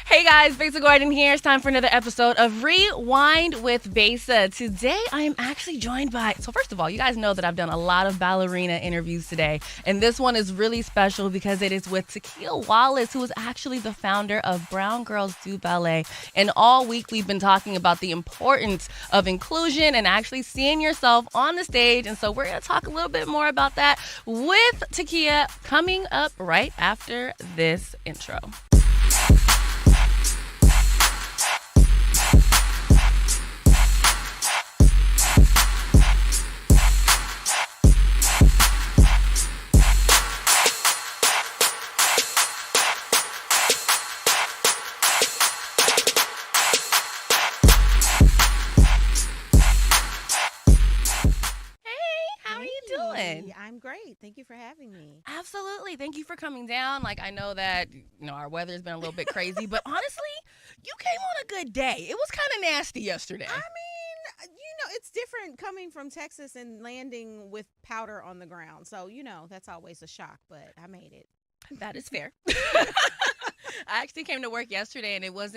Hey guys, Besa Gordon here. It's time for another episode of Rewind with Besa. Today I am actually joined by, so first of all, you guys know that I've done a lot of ballerina interviews today, and this one is really special because it is with Takiyah Wallace, who is actually the founder of Brown Girls Do Ballet. And all week we've been talking about the importance of inclusion and actually seeing yourself on the stage, and so we're going to talk a little bit more about that with Takiyah coming up right after this intro. I'm great. Thank you for having me. Absolutely. Thank you for coming down. Like, I know that, our weather's been a little bit crazy, but honestly, you came on a good day. It was kind of nasty yesterday. I mean, it's different coming from Texas and landing with powder on the ground. So, that's always a shock, but I made it. That is fair. I actually came to work yesterday and it was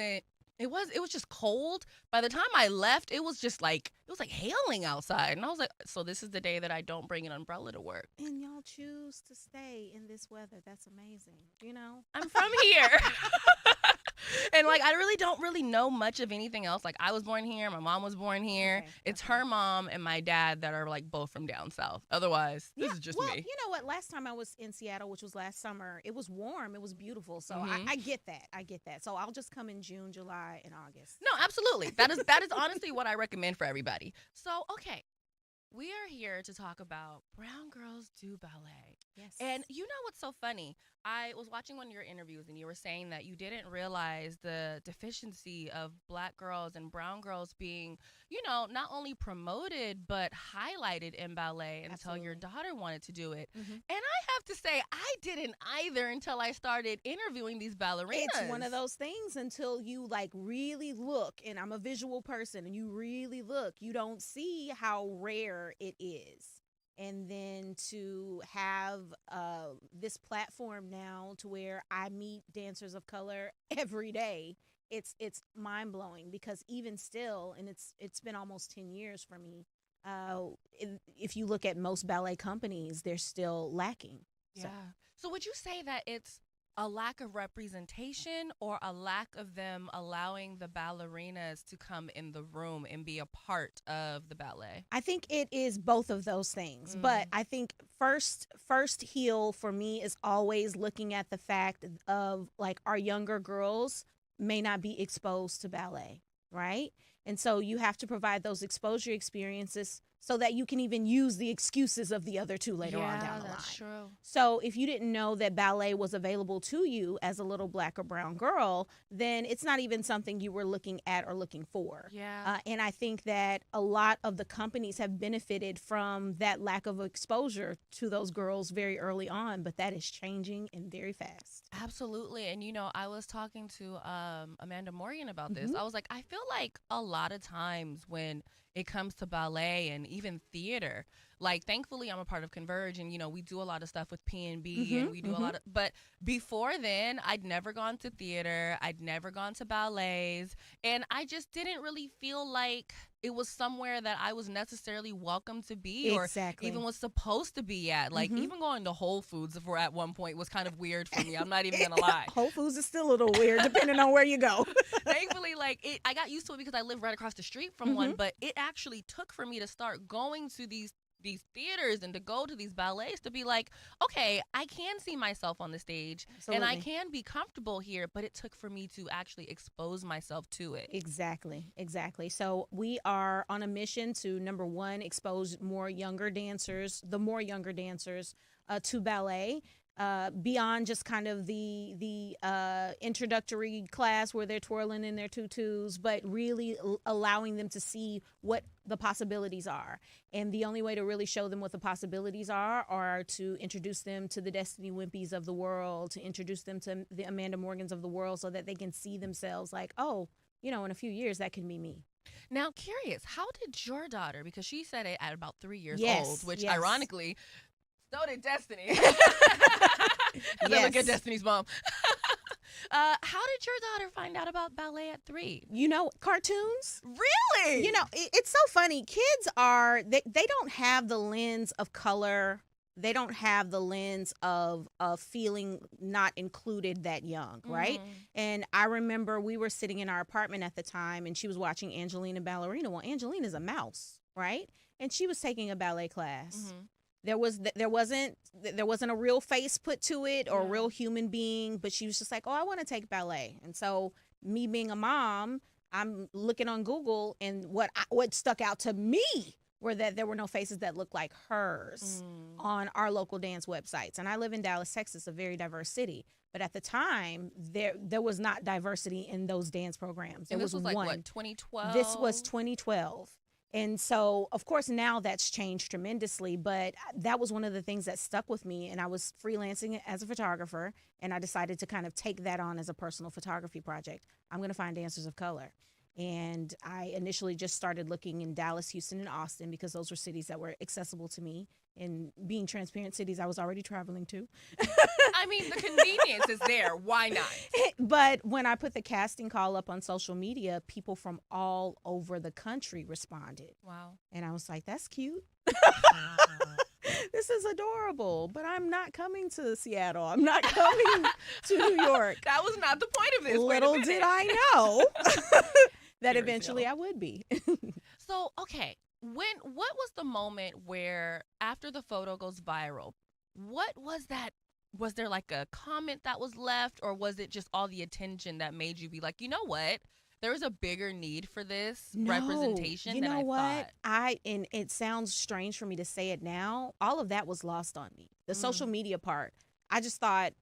just cold. By the time I left, it was like hailing outside. And I was like, so this is the day that I don't bring an umbrella to work. And y'all choose to stay in this weather. That's amazing. I'm from here. And I really don't know much of anything else. Like, I was born here. My mom was born here. Okay, it's her mom and my dad that are both from down south. Otherwise, this is just me. You know what? Last time I was in Seattle, which was last summer, it was warm. It was beautiful. So I get that. I get that. So I'll just come in June, July, and August. No, absolutely. That is honestly what I recommend for everybody. So, okay. We are here to talk about Brown Girls Do Ballet. Yes. And you know what's so funny? I was watching one of your interviews and you were saying that you didn't realize the deficiency of Black girls and brown girls being, not only promoted but highlighted in ballet until your daughter wanted to do it. Mm-hmm. And I have to say, I didn't either until I started interviewing these ballerinas. It's one of those things until you really look, and I'm a visual person, and you really look, you don't see how rare it is. And then to have this platform now to where I meet dancers of color every day, it's mind-blowing because even still, and it's been almost 10 years for me, if you look at most ballet companies, they're still lacking. Yeah. So would you say that it's a lack of representation or a lack of them allowing the ballerinas to come in the room and be a part of the ballet? I think it is both of those things. But I think first heel for me is always looking at the fact of our younger girls may not be exposed to ballet, right? And so you have to provide those exposure experiences so that you can even use the excuses of the other two later on down the line. That's true. So if you didn't know that ballet was available to you as a little Black or brown girl, then it's not even something you were looking at or looking for. Yeah. And I think that a lot of the companies have benefited from that lack of exposure to those girls very early on, but that is changing and very fast. Absolutely. And, I was talking to Amanda Morgan about this. I was like, I feel like a lot of times when it comes to ballet and even theater, thankfully I'm a part of Converge and, we do a lot of stuff with P&B and we do a lot of, but before then I'd never gone to theater. I'd never gone to ballets. And I just didn't really feel like it was somewhere that I was necessarily welcome to be or even was supposed to be at. Even going to Whole Foods at one point was kind of weird for me. I'm not even going to lie. Whole Foods is still a little weird depending on where you go. Thankfully, I got used to it because I live right across the street from one, but it actually took for me to start going to these theaters and to go to these ballets to be like, okay, I can see myself on the stage. Absolutely. And I can be comfortable here, but it took for me to actually expose myself to it. Exactly. So we are on a mission to, number one, expose the more younger dancers to ballet. Beyond just kind of the introductory class where they're twirling in their tutus, but really allowing them to see what the possibilities are. And the only way to really show them what the possibilities are to introduce them to the Destiny Wimpies of the world, to introduce them to the Amanda Morgans of the world so that they can see themselves like, oh, in a few years, that can be me. Now, curious, how did your daughter, because she said it at about 3 years old, which ironically, so did Destiny. Yes. Look at Destiny's mom. How did your daughter find out about ballet at 3? You know, cartoons. Really? You know, it's so funny. Kids are they don't have the lens of color. They don't have the lens of feeling not included that young, right? And I remember we were sitting in our apartment at the time, and she was watching Angelina Ballerina. Well, Angelina's a mouse, right? And she was taking a ballet class. There wasn't a real face put to it or a real human being, but she was just like, oh, I want to take ballet. And so me being a mom, I'm looking on Google, and what stuck out to me were that there were no faces that looked like hers on our local dance websites. And I live in Dallas, Texas, a very diverse city. But at the time, there was not diversity in those dance programs. There was like, one. What, 2012? This was 2012. And so, of course, now that's changed tremendously, but that was one of the things that stuck with me. And I was freelancing as a photographer, and I decided to kind of take that on as a personal photography project. I'm going to find dancers of color. And I initially just started looking in Dallas, Houston, and Austin because those were cities that were accessible to me. And being transparent, cities I was already traveling to. I mean, the convenience is there. Why not? But when I put the casting call up on social media, people from all over the country responded. Wow. And I was like, that's cute. This is adorable, but I'm not coming to Seattle. I'm not coming to New York. That was not the point of this. Little did I know that eventually I would be. So, okay, what was the moment where after the photo goes viral, what was that? Was there like a comment that was left, or was it just all the attention that made you be like, you know what? There was a bigger need for this representation than I thought. And it sounds strange for me to say it now. All of that was lost on me. The social media part, I just thought,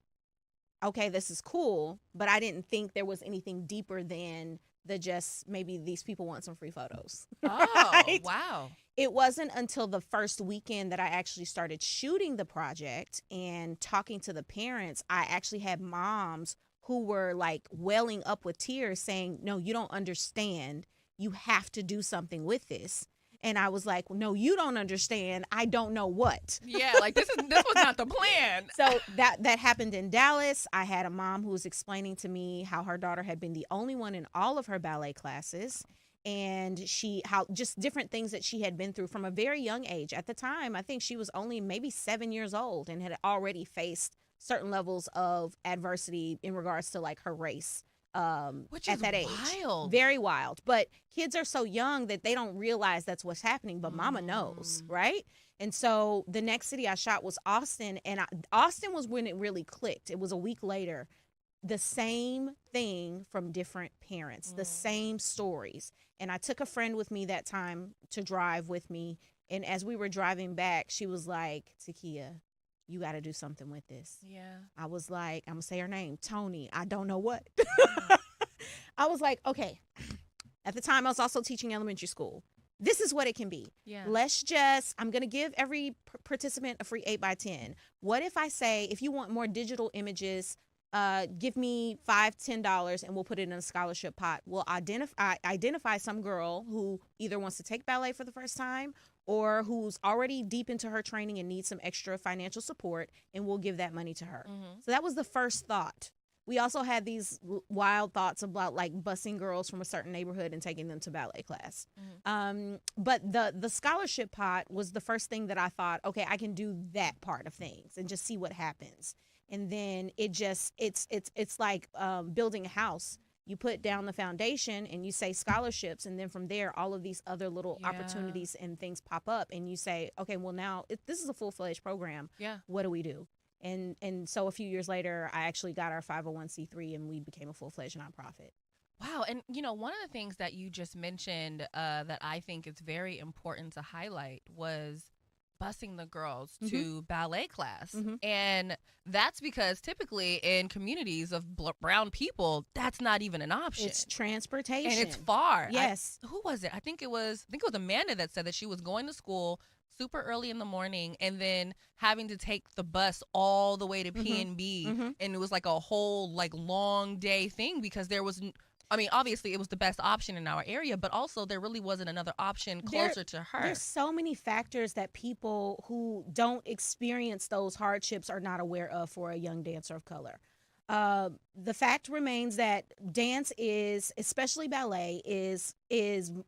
okay, this is cool, but I didn't think there was anything deeper than the just maybe these people want some free photos. Oh, right? wow. It wasn't until the first weekend that I actually started shooting the project and talking to the parents. I actually had moms who were like welling up with tears saying, no, you don't understand. You have to do something with this. And I was like, no, you don't understand. I don't know what. Yeah, like this was not the plan. So that happened in Dallas. I had a mom who was explaining to me how her daughter had been the only one in all of her ballet classes, and how just different things that she had been through from a very young age. At the time, I think she was only maybe 7 years old and had already faced certain levels of adversity in regards to like her race. Which at is that age, wild. very wild. But kids are so young that they don't realize that's what's happening. But mama knows, right? And so the next city I shot was Austin, and Austin was when it really clicked. It was a week later. The same thing from different parents, the same stories. And I took a friend with me that time to drive with me. And as we were driving back, she was like, Takiyah, you got to do something with this. Yeah. I was like, I'm going to say her name, Tony. I don't know what. I was like, okay. At the time, I was also teaching elementary school. This is what it can be. Yeah. I'm going to give every participant a free 8x10. What if I say, if you want more digital images, give me $5-10 and we'll put it in a scholarship pot. We'll identify some girl who either wants to take ballet for the first time or who's already deep into her training and needs some extra financial support, and we'll give that money to her. So that was the first thought. We also had these wild thoughts about like busing girls from a certain neighborhood and taking them to ballet class. But the scholarship pot was the first thing that I thought, okay, I can do that part of things and just see what happens. And then it's like building a house. You put down the foundation and you say scholarships, and then from there, all of these other little opportunities and things pop up, and you say, okay, well now this is a full-fledged program. Yeah. What do we do? And so a few years later, I actually got our 501c3 and we became a full-fledged nonprofit. Wow. And, one of the things that you just mentioned that I think is very important to highlight was busing the girls to ballet class. And that's because typically in communities of brown people, that's not even an option. It's transportation. And it's far. Yes. Who was it? I think it was Amanda that said that she was going to school super early in the morning and then having to take the bus all the way to P&B. And it was like a whole like long day thing because there was obviously it was the best option in our area, but also there really wasn't another option closer to her. There's so many factors that people who don't experience those hardships are not aware of for a young dancer of color. The fact remains that dance is, especially ballet, is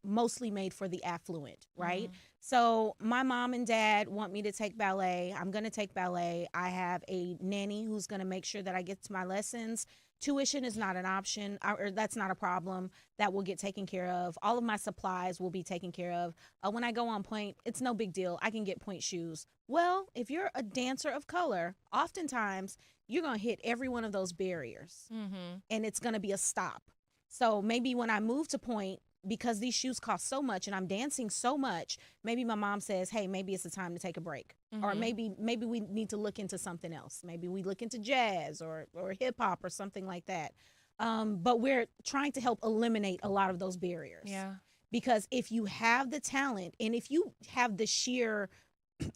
mostly made for the affluent, right? Mm-hmm. So my mom and dad want me to take ballet. I'm going to take ballet. I have a nanny who's going to make sure that I get to my lessons. Tuition is not an option, or that's not a problem. That will get taken care of. All of my supplies will be taken care of. When I go on point, it's no big deal. I can get point shoes. Well, if you're a dancer of color, oftentimes you're going to hit every one of those barriers, Mm-hmm. and it's going to be a stop. So maybe when I move to point, because these shoes cost so much and I'm dancing so much, maybe my mom says, hey, maybe it's the time to take a break. Or Mm-hmm. maybe we need to look into something else. Maybe we look into jazz or hip hop or something like that. But we're trying to help eliminate a lot of those barriers. Yeah. Because if you have the talent and if you have the sheer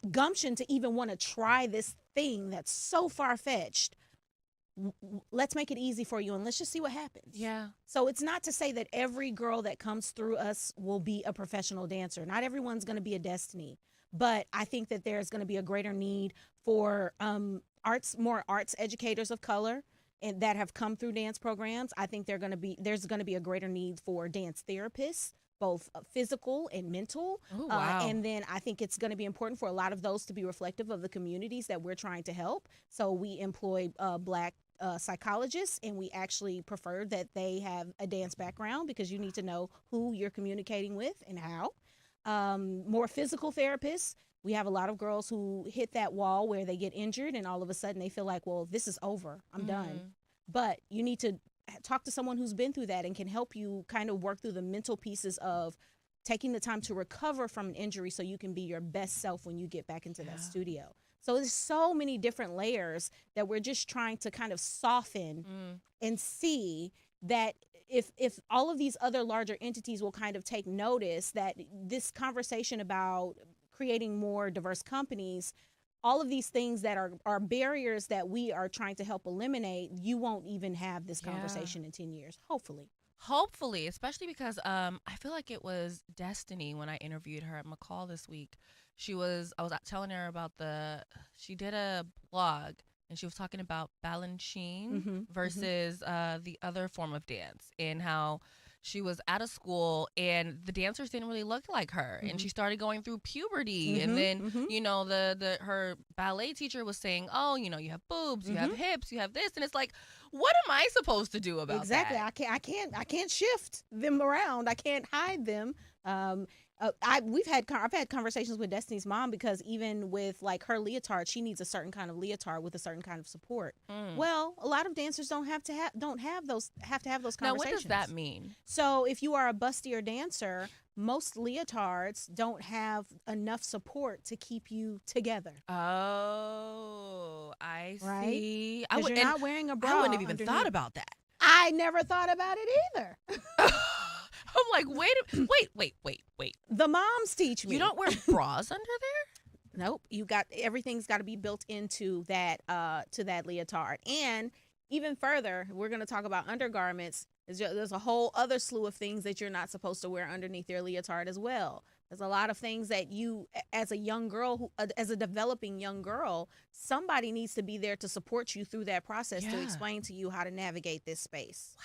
gumption to even want to try this thing that's so far-fetched, let's make it easy for you and let's just see what happens. Yeah. So it's not to say that every girl that comes through us will be a professional dancer. Not everyone's going to be a Destiny, but I think that there's going to be a greater need for more arts educators of color and that have come through dance programs. I think there's going to be a greater need for dance therapists, both physical and mental. Oh, wow. And then I think it's going to be important for a lot of those to be reflective of the communities that we're trying to help. So we employ Black psychologists, and we actually prefer that they have a dance background because you need to know who you're communicating with and how. More physical therapists. We have a lot of girls who hit that wall where they get injured and all of a sudden they feel like, well, this is over. I'm done. But you need to talk to someone who's been through that and can help you kind of work through the mental pieces of taking the time to recover from an injury so you can be your best self when you get back into that studio. So there's so many different layers that we're just trying to kind of soften and see that if all of these other larger entities will kind of take notice that this conversation about creating more diverse companies, all of these things that are barriers that we are trying to help eliminate, you won't even have this conversation in 10 years, hopefully, especially because I feel like it was Destiny when I interviewed her at McCall this week. I was telling her about she did a blog and she was talking about Balanchine versus the other form of dance and how she was at a school and the dancers didn't really look like her and she started going through puberty and then you know her ballet teacher was saying, oh, you know, you have boobs, you have hips, you have this, and it's like, what am I supposed to do about that? I can't shift them around. I can't hide them. I've had conversations with Destiny's mom because even with like her leotard, she needs a certain kind of leotard with a certain kind of support. Well, a lot of dancers don't have to have those conversations. Now, what does that mean? So if you are a bustier dancer, most leotards don't have enough support to keep you together. Oh, I see. Because you're not wearing a bra. I wouldn't have even thought about that. I never thought about it either. I'm like, wait. The moms teach me. You don't wear bras under there? Nope. Everything's got to be built into that leotard. And even further, we're going to talk about undergarments. There's a whole other slew of things that you're not supposed to wear underneath your leotard as well. There's a lot of things that you, as a young girl, as a developing young girl, somebody needs to be there to support you through that process to explain to you how to navigate this space. Wow.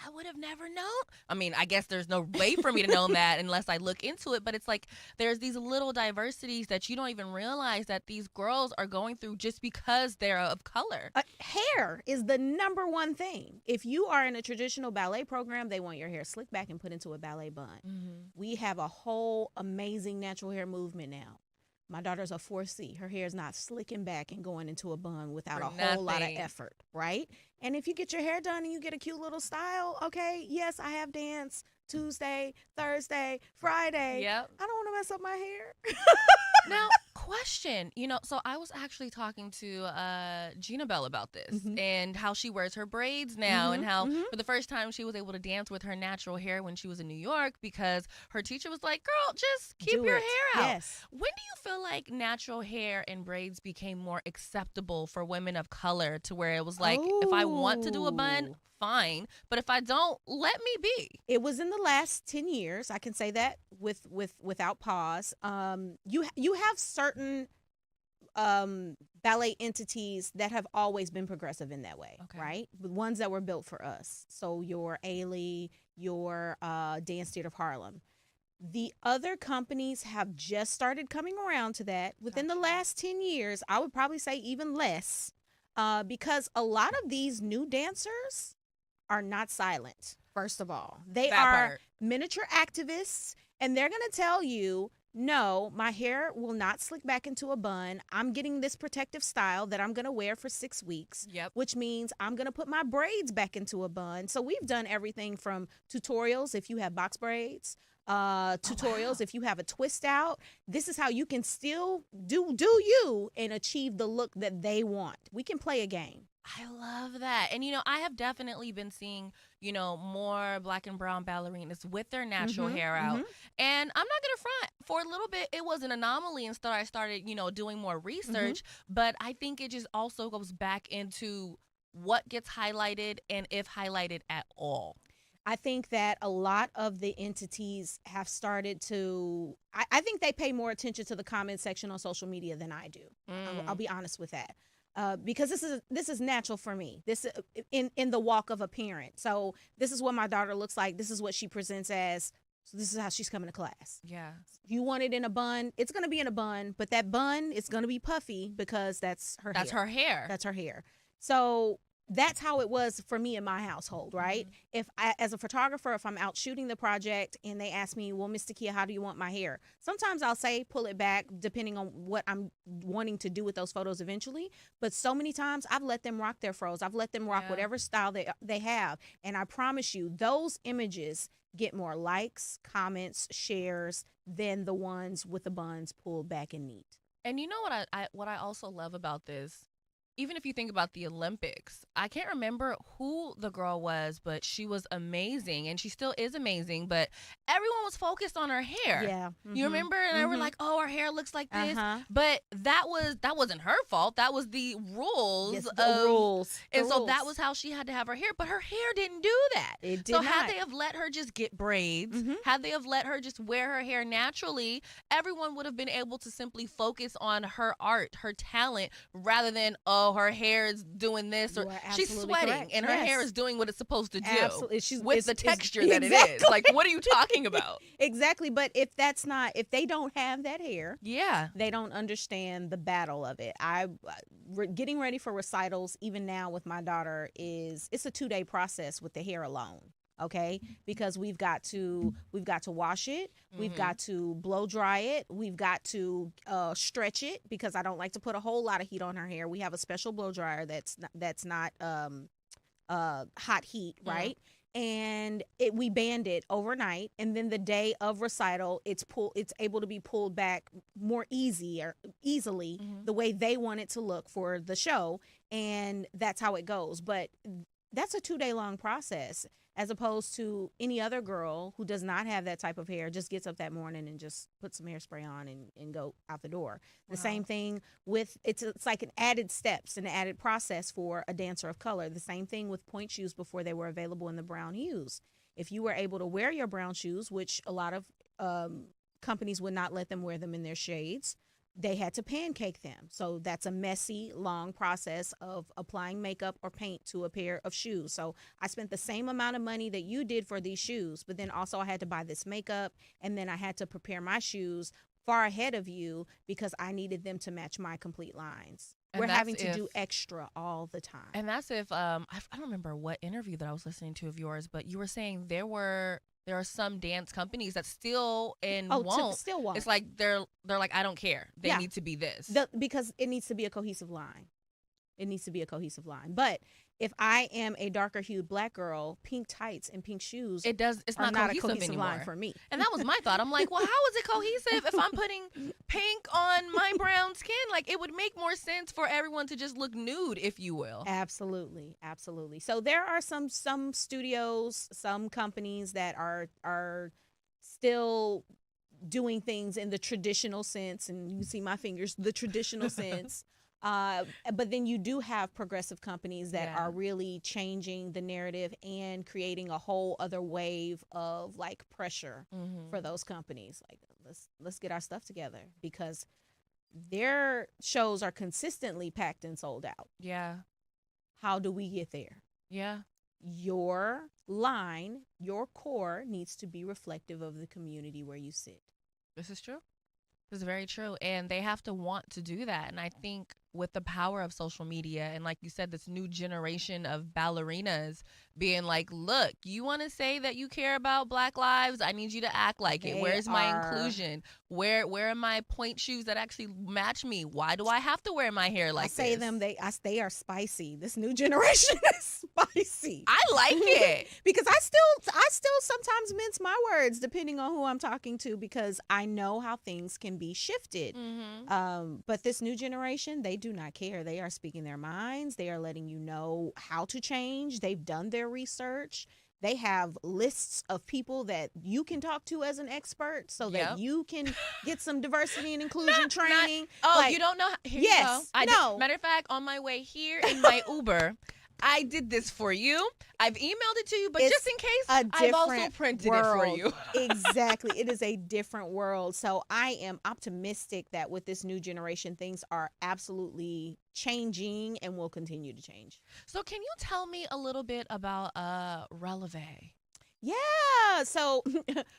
I would have never known. I mean, I guess there's no way for me to know that unless I look into it. But it's like there's these little diversities that you don't even realize that these girls are going through just because they're of color. Hair is the number one thing. If you are in a traditional ballet program, they want your hair slicked back and put into a ballet bun. We have a whole amazing natural hair movement now. My daughter's a 4C. Her hair is not slicking back and going into a bun without a whole lot of effort, right? And if you get your hair done and you get a cute little style, okay, yes, I have dance Tuesday, Thursday, Friday. Yep. I don't want to mess up my hair. Now, question, so I was actually talking to Gina Bell about this and how she wears her braids now and how for the first time she was able to dance with her natural hair when she was in New York because her teacher was like, girl, just keep your hair out. Yes. When do you feel like natural hair and braids became more acceptable for women of color to where it was like, if I want to do a bun, fine, but if I don't, let me be? It was in the last 10 years. I can say that without pause. You have certain ballet entities that have always been progressive in that way, Okay. right? The ones that were built for us. So your Ailey, your Dance Theater of Harlem. The other companies have just started coming around to that within the Gotcha. last 10 years. I would probably say even less, because a lot of these new dancers are not silent, first of all. They That are part. miniature activists, and they're going to tell you, no, my hair will not slick back into a bun. I'm getting this protective style that I'm going to wear for 6 weeks, Yep. which means I'm going to put my braids back into a bun. So we've done everything from tutorials if you have box braids, tutorials if you have a twist out. This is how you can still do you and achieve the look that they want. We can play a game. I love that. And, I have definitely been seeing, more black and brown ballerinas with their natural hair out. And I'm not going to front. For a little bit, it was an anomaly and I started, doing more research. But I think it just also goes back into what gets highlighted and if highlighted at all. I think that a lot of the entities have started to, I think they pay more attention to the comment section on social media than I do. I'll be honest with that. Because this is natural for me. This in the walk of a parent. So this is what my daughter looks like. This is what she presents as. So this is how she's coming to class. Yeah. If you want it in a bun, it's going to be in a bun, but that bun is going to be puffy because that's her hair. That's her hair. That's her hair. So that's how it was for me in my household, right? If I, as a photographer, if I'm out shooting the project and they ask me, well, Miss Takiyah, how do you want my hair? Sometimes I'll say, pull it back, depending on what I'm wanting to do with those photos eventually. But so many times I've let them rock their fros. I've let them rock whatever style they have. And I promise you, those images get more likes, comments, shares than the ones with the buns pulled back and neat. And you know what I also love about this? Even if you think about the Olympics, I can't remember who the girl was, but she was amazing, and she still is amazing, but everyone was focused on her hair. Yeah. You remember? And they were like, oh, her hair looks like this. But that wasn't her fault. That was the rules. Yes, the rules. And so that was how she had to have her hair, but her hair didn't do that. It did so not. had they have let her just get braids, had they have let her just wear her hair naturally, everyone would have been able to simply focus on her art, her talent, rather than, oh, her hair is doing this, or she's sweating correct. and her hair is doing what it's supposed to do. Absolutely. With the texture that it is. Like, what are you talking about? Exactly. But if they don't have that hair, yeah, they don't understand the battle of it. Getting ready for recitals, even now with my daughter, it's a 2-day process with the hair alone. Okay, because we've got to wash it, we've got to blow dry it, we've got to stretch it, because I don't like to put a whole lot of heat on her hair. We have a special blow dryer that's not hot heat, right? And we band it overnight, and then the day of recital, it's able to be pulled back more easily the way they want it to look for the show, and that's how it goes. But that's a 2-day long process, as opposed to any other girl who does not have that type of hair, just gets up that morning and just puts some hairspray on and go out the door. The same thing with, it's like an added steps, an added process for a dancer of color. The same thing with point shoes before they were available in the brown hues. If you were able to wear your brown shoes, which a lot of companies would not let them wear them in their shades, they had to pancake them. So that's a messy, long process of applying makeup or paint to a pair of shoes. So I spent the same amount of money that you did for these shoes, but then also I had to buy this makeup, and then I had to prepare my shoes far ahead of you because I needed them to match my complete lines. We're having to do extra all the time. And that's if, I don't remember what interview that I was listening to of yours, but you were saying there are some dance companies that still still won't. It's like they're like, I don't care. They need to be this. Because it needs to be a cohesive line. It needs to be a cohesive line. But if I am a darker hued black girl, pink tights and pink shoes, it's not a cohesive anymore. line for me. And that was my thought. I'm like, well, how is it cohesive if I'm putting pink on my brown skin? Like, it would make more sense for everyone to just look nude, if you will. Absolutely. Absolutely. So there are some studios, some companies that are still doing things in the traditional sense, and you see my fingers, the traditional sense. But then you do have progressive companies that are really changing the narrative and creating a whole other wave of like pressure for those companies. Like, let's get our stuff together, because their shows are consistently packed and sold out. Yeah. How do we get there? Yeah. Your line, your core needs to be reflective of the community where you sit. This is true. This is very true. And they have to want to do that. And I think with the power of social media and, like you said, this new generation of ballerinas being like, look, you want to say that you care about Black lives? I need you to act like it. Where's my inclusion? Where are my point shoes that actually match me? Why do I have to wear my hair like this? I say they are spicy. This new generation is spicy. I like it. Because I still sometimes mince my words depending on who I'm talking to, because I know how things can be shifted. But this new generation, they do not care. They are speaking their minds. They are letting you know how to change. They've done their research. They have lists of people that you can talk to as an expert so that you can get some diversity and inclusion training. You don't know? Here yes. You go. Matter of fact, on my way here in my Uber, I did this for you. I've emailed it to you, but just in case, I've also printed it for you. Exactly. It is a different world. So I am optimistic that with this new generation, things are absolutely changing and will continue to change. So can you tell me a little bit about Releve? Yeah. So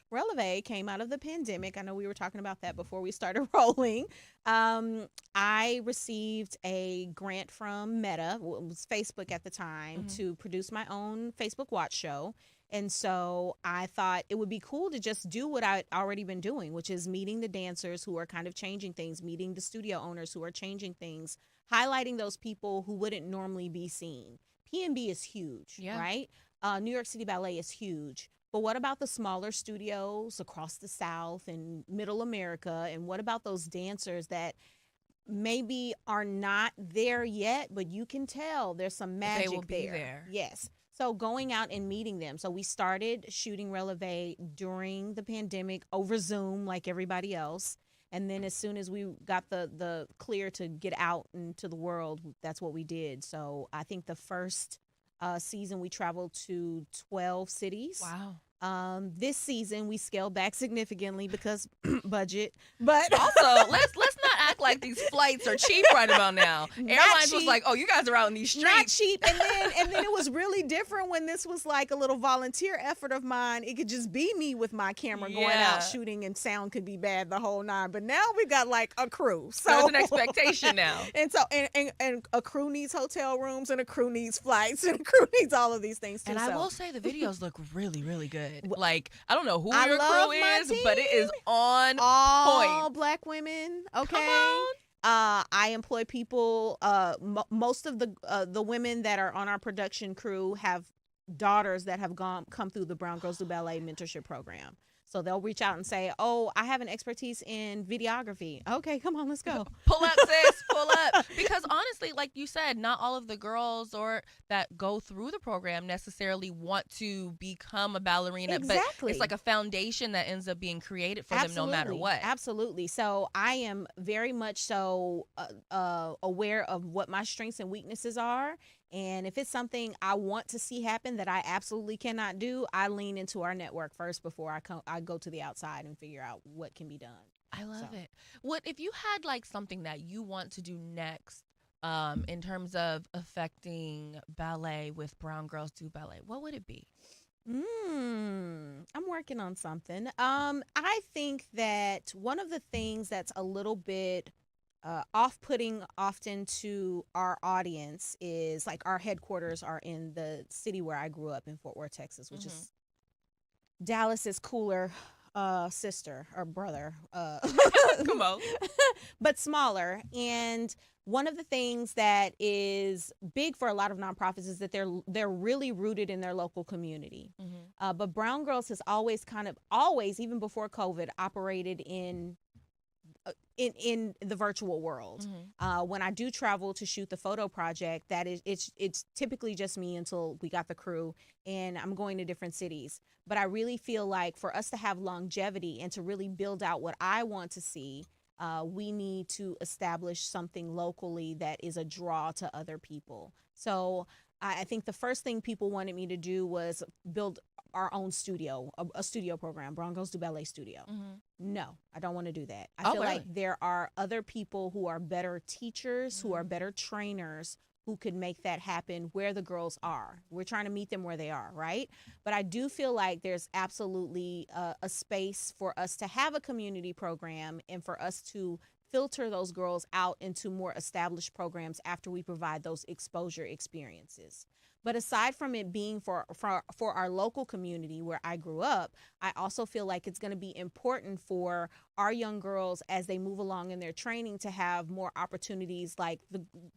Releve came out of the pandemic. I know we were talking about that before we started rolling. I received a grant from Meta, it was Facebook at the time, to produce my own Facebook Watch show. And so I thought it would be cool to just do what I'd already been doing, which is meeting the dancers who are kind of changing things, meeting the studio owners who are changing things, highlighting those people who wouldn't normally be seen. P&B is huge, right? New York City Ballet is huge. But what about the smaller studios across the South and Middle America? And what about those dancers that maybe are not there yet, but you can tell there's some magic they will be there? Yes. So going out and meeting them. So we started shooting Releve during the pandemic over Zoom like everybody else. And then as soon as we got the clear to get out into the world, that's what we did. So I think the first season we traveled to 12 cities. Wow. This season we scaled back significantly because budget. But also, let's not act like these flights are cheap right about now. Airlines was like, oh, you guys are out in these streets. Not cheap. And then it was really different when this was like a little volunteer effort of mine. It could just be me with my camera going out shooting, and sound could be bad the whole nine. But now we got like a crew. So there's an expectation now. And so and a crew needs hotel rooms, and a crew needs flights, and a crew needs all of these things too. And I will say the videos look really, really good. Like, I don't know who your crew is, but it is on all point. Black women, okay? Come on. I employ people. Most of the women that are on our production crew have daughters that have come through the Brown Girls Do Ballet mentorship program. So they'll reach out and say, oh, I have an expertise in videography. Okay, come on, let's go. Pull up, sis, pull up. Because honestly, like you said, not all of the girls or that go through the program necessarily want to become a ballerina. Exactly. But it's like a foundation that ends up being created for them no matter what. Absolutely. So I am very much so aware of what my strengths and weaknesses are. And if it's something I want to see happen that I absolutely cannot do, I lean into our network first before I go to the outside and figure out what can be done. I love it. What if you had like something that you want to do next in terms of affecting ballet with Brown Girls Do Ballet? What would it be? I'm working on something. I think that one of the things that's a little bit off-putting often to our audience is like our headquarters are in the city where I grew up in Fort Worth, Texas, which is Dallas's cooler sister or brother. Come on. But smaller. And one of the things that is big for a lot of nonprofits is that they're really rooted in their local community. But Brown Girls has always even before COVID, operated in the virtual world. When I do travel to shoot the photo project, it's typically just me until we got the crew, and I'm going to different cities. But I really feel like for us to have longevity and to really build out what I want to see, we need to establish something locally that is a draw to other people. So I think the first thing people wanted me to do was build our own studio, a studio program, Brown Girls Do Ballet studio. No, I don't want to do that. I feel really? like there are other people who are better teachers, who are better trainers, who could make that happen where the girls are. We're trying to meet them where they are, right? But I do feel like there's absolutely a space for us to have a community program and for us to filter those girls out into more established programs after we provide those exposure experiences. But aside from it being for our local community where I grew up, I also feel like it's going to be important for our young girls as they move along in their training to have more opportunities, like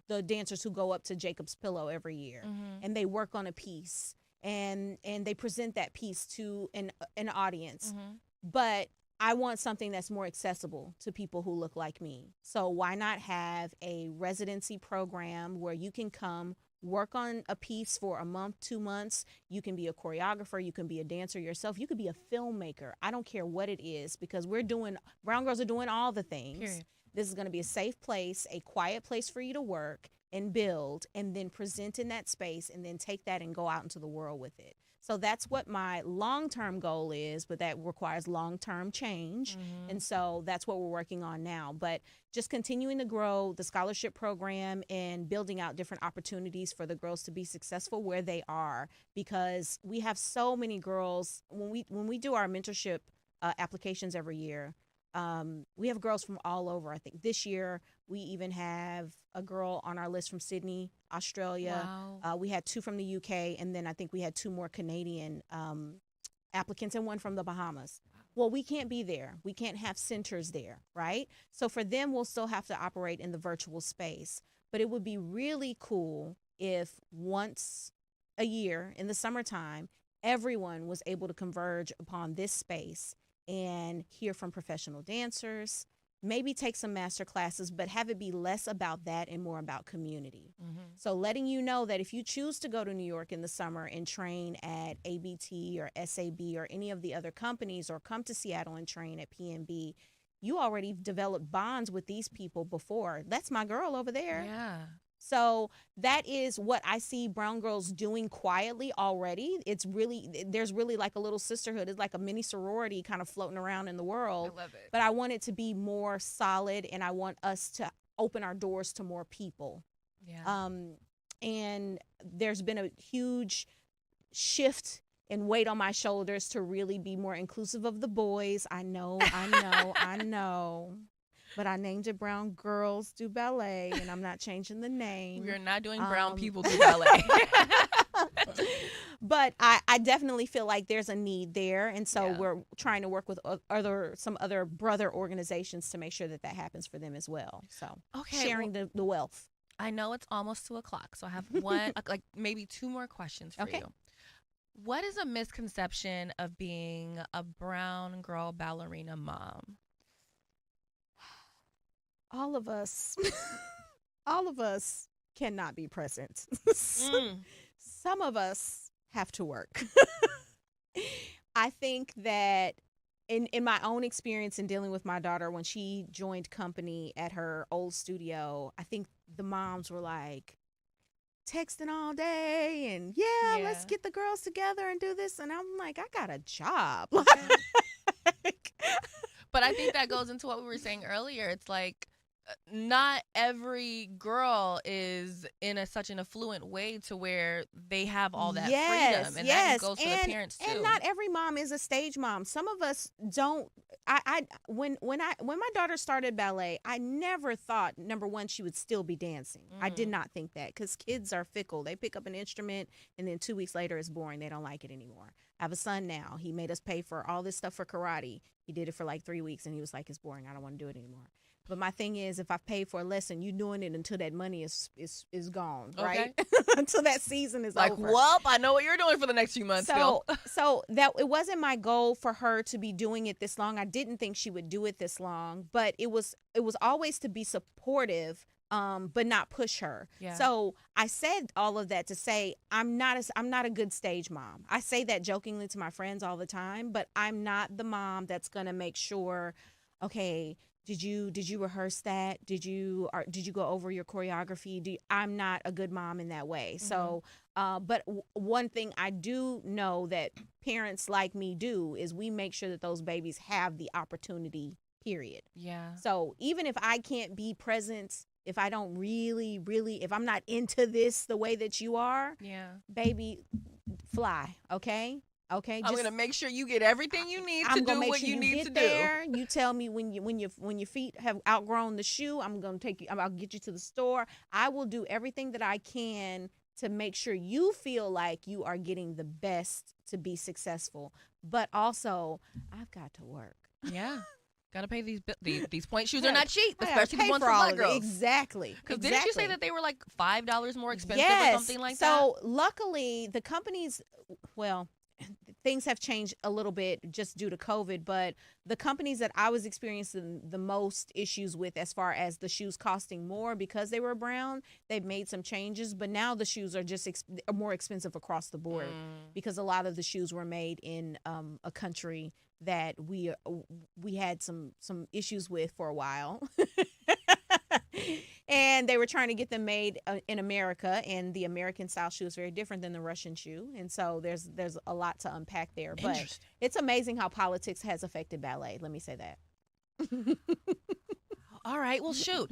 the dancers who go up to Jacob's Pillow every year and they work on a piece and they present that piece to an audience. But I want something that's more accessible to people who look like me. So why not have a residency program where you can come work on a piece for a month, 2 months. You can be a choreographer. You can be a dancer yourself. You could be a filmmaker. I don't care what it is, because Brown Girls are doing all the things. Period. This is going to be a safe place, a quiet place for you to work and build, and then present in that space, and then take that and go out into the world with it. So that's what my long-term goal is, but that requires long-term change. And so that's what we're working on now. But just continuing to grow the scholarship program and building out different opportunities for the girls to be successful where they are, because we have so many girls. When we do our mentorship applications every year, we have girls from all over. I think this year we even have a girl on our list from Sydney, Australia. Wow. We had 2 from the UK, and then I think we had 2 more Canadian applicants and 1 from the Bahamas. Well, we can't be there. We can't have centers there, right? So for them, we'll still have to operate in the virtual space. But it would be really cool if once a year in the summertime, everyone was able to converge upon this space and hear from professional dancers, maybe take some master classes, but have it be less about that and more about community. So letting you know that if you choose to go to New York in the summer and train at ABT or SAB or any of the other companies, or come to Seattle and train at PNB, you already developed bonds with these people before. That's my girl over there. Yeah. So that is what I see Brown Girls doing quietly already. There's really like a little sisterhood. It's like a mini sorority kind of floating around in the world. I love it. But I want it to be more solid, and I want us to open our doors to more people. Yeah. And there's been a huge shift and weight on my shoulders to really be more inclusive of the boys. I know. But I named it Brown Girls Do Ballet, and I'm not changing the name. We are not doing brown people do ballet. But I definitely feel like there's a need there. And so we're trying to work with some other brother organizations to make sure that happens for them as well. So sharing the wealth. I know it's almost 2:00, so I have one, like maybe 2 more questions for you. What is a misconception of being a brown girl ballerina mom? All of us cannot be present. Some of us have to work. I think that in my own experience in dealing with my daughter, when she joined company at her old studio, I think the moms were like texting all day and let's get the girls together and do this. And I'm like, I got a job. But I think that goes into what we were saying earlier. It's like, not every girl is in such an affluent way to where they have all that freedom, and that goes for the parents too. And not every mom is a stage mom. Some of us don't. When my daughter started ballet, I never thought, number one, she would still be dancing. I did not think that, because kids are fickle. They pick up an instrument and then 2 weeks later it's boring. They don't like it anymore. I have a son now. He made us pay for all this stuff for karate. He did it for like 3 weeks and he was like, it's boring. I don't want to do it anymore. But my thing is, if I pay for a lesson, you're doing it until that money is gone, right? Until that season is like, over. Well, I know what you're doing for the next few months. So that it wasn't my goal for her to be doing it this long. I didn't think she would do it this long, but it was always to be supportive, but not push her. Yeah. So I said all of that to say I'm not a good stage mom. I say that jokingly to my friends all the time, but I'm not the mom that's gonna make sure, okay, Did you rehearse that? Did you go over your choreography? I'm not a good mom in that way. So, but one thing I do know that parents like me do is we make sure that those babies have the opportunity, period. Yeah. So even if I can't be present, if I don't really, if I'm not into this the way that you are, Yeah. baby, fly, okay? Okay, I'm gonna make sure you get everything you need to do what you need to do. You tell me when your feet have outgrown the shoe. I'm gonna take you. I'll get you to the store. I will do everything that I can to make sure you feel like you are getting the best to be successful. But also, I've got to work. Yeah. Gotta pay these point shoes are not cheap, especially the ones for for all black girls. Exactly. Because didn't you say that they were like $5 more expensive yes. or something like that? So luckily, the companies, well, things have changed a little bit just due to COVID, but the companies that I was experiencing the most issues with as far as the shoes costing more because they were brown, they've made some changes, but now the shoes are just more expensive across the board because a lot of the shoes were made in a country that we had some issues with for a while. And they were trying to get them made in America, and the American style shoe is very different than the Russian shoe, and so there's a lot to unpack there. But it's amazing how politics has affected ballet. Let me say that. All right, well, shoot.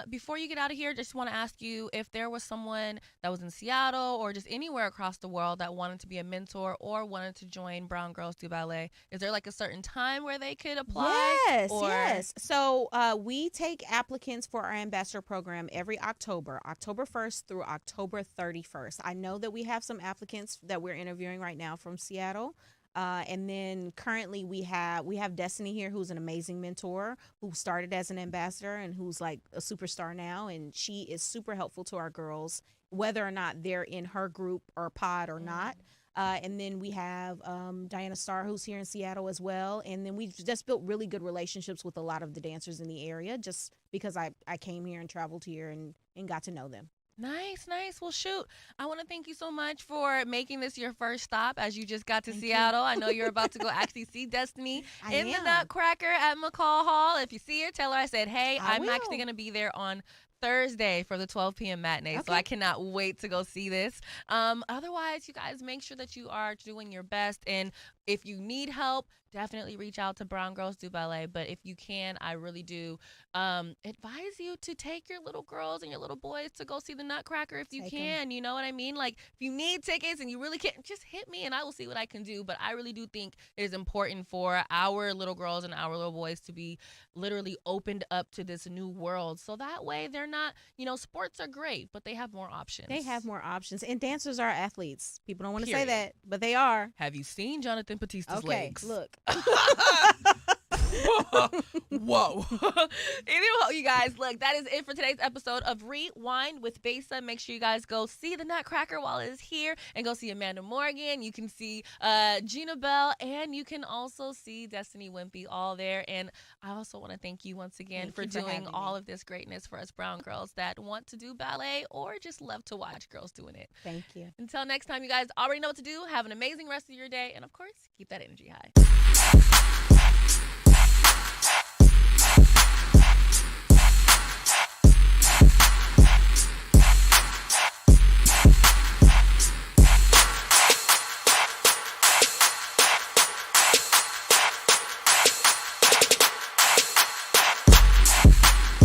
Before you get out of here, just want to ask you if there was someone that was in Seattle or just anywhere across the world that wanted to be a mentor or wanted to join Brown Girls Do Ballet. Is there like a certain time where they could apply? Yes. So we take applicants for our ambassador program every October 1st through October 31st. I know that we have some applicants that we're interviewing right now from Seattle. And then currently we have Destiny here, who's an amazing mentor, who started as an ambassador and who's like a superstar now. And she is super helpful to our girls, whether or not they're in her group or pod or not. And then we have Diana Starr, who's here in Seattle as well. And then we've just built really good relationships with a lot of the dancers in the area just because I came here and traveled here and got to know them. Nice. Well, shoot, I want to thank you so much for making this your first stop as you just got to Seattle. I know you're about to go actually see Destiny in the Nutcracker at McCall Hall. If you see her, tell her I said, hey, I'm actually going to be there on Thursday for the 12 p.m. matinee. So I cannot wait to go see this. Otherwise, you guys make sure that you are doing your best. And if you need help, definitely reach out to Brown Girls Do Ballet. But if you can, I really do advise you to take your little girls and your little boys to go see the Nutcracker if you can. You know what I mean? Like, if you need tickets and you really can't, just hit me and I will see what I can do. But I really do think it is important for our little girls and our little boys to be literally opened up to this new world. So that way they're not, sports are great, but they have more options. They have more options. And dancers are athletes. People don't want to say that, but they are. Have you seen Jonathan Batista's legs? Look. Whoa. Anyway, you guys, look, that is it for today's episode of Rewind with Besa. Make sure you guys go see the Nutcracker while it is here and go see Amanda Morgan. You can see Gina Bell, and you can also see Destiny Wimpy all there. And I also want to thank you once again for doing all of this greatness for us brown girls that want to do ballet or just love to watch girls doing it. Thank you. Until next time, you guys already know what to do. Have an amazing rest of your day. And of course, keep that energy high.